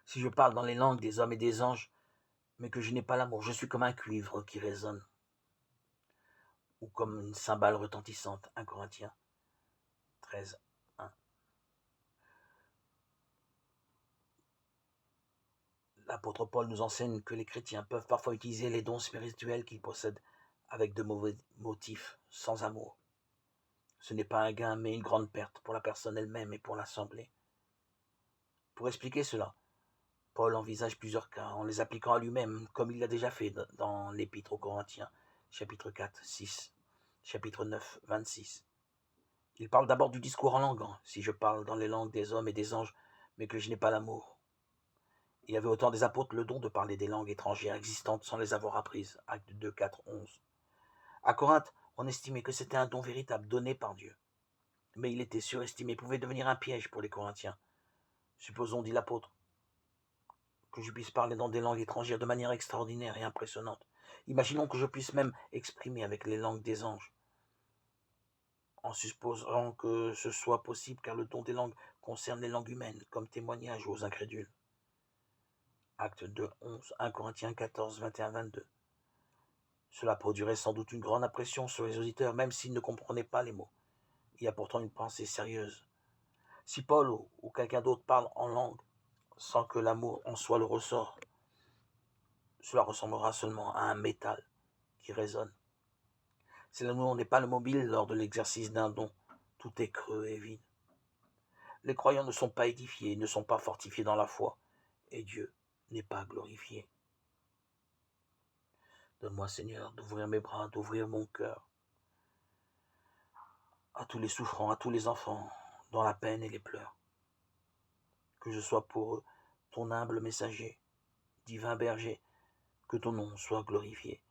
Si je parle dans les langues des hommes et des anges, mais que je n'ai pas l'amour, je suis comme un cuivre qui résonne, ou comme une cymbale retentissante. 1 Corinthiens 13, 1. L'apôtre Paul nous enseigne que les chrétiens peuvent parfois utiliser les dons spirituels qu'ils possèdent avec de mauvais motifs, sans amour. Ce n'est pas un gain, mais une grande perte pour la personne elle-même et pour l'assemblée. Pour expliquer cela, Paul envisage plusieurs cas en les appliquant à lui-même, comme il l'a déjà fait dans l'Épître aux Corinthiens, chapitre 4, 6, chapitre 9, 26. Il parle d'abord du discours en langue. Si je parle dans les langues des hommes et des anges, mais que je n'ai pas l'amour. Il y avait autant des apôtres le don de parler des langues étrangères existantes sans les avoir apprises. Actes 2, 4, 11. À Corinthe, on estimait que c'était un don véritable donné par Dieu. Mais il était surestimé, pouvait devenir un piège pour les Corinthiens. Supposons, dit l'apôtre, que je puisse parler dans des langues étrangères de manière extraordinaire et impressionnante. Imaginons que je puisse même exprimer avec les langues des anges, en supposant que ce soit possible car le don des langues concerne les langues humaines, comme témoignage aux incrédules. Acte 2, 11, 1 Corinthiens 14, 21, 22. Cela produirait sans doute une grande impression sur les auditeurs, même s'ils ne comprenaient pas les mots. Il y a pourtant une pensée sérieuse. Si Paul ou quelqu'un d'autre parle en langue, sans que l'amour en soit le ressort, cela ressemblera seulement à un métal qui résonne. Si l'amour n'est pas le mobile lors de l'exercice d'un don, tout est creux et vide. Les croyants ne sont pas édifiés, ne sont pas fortifiés dans la foi, et Dieu n'est pas glorifié. Donne-moi, Seigneur, d'ouvrir mes bras, d'ouvrir mon cœur à tous les souffrants, à tous les enfants, dans la peine et les pleurs. Que je sois pour eux ton humble messager, divin berger, que ton nom soit glorifié.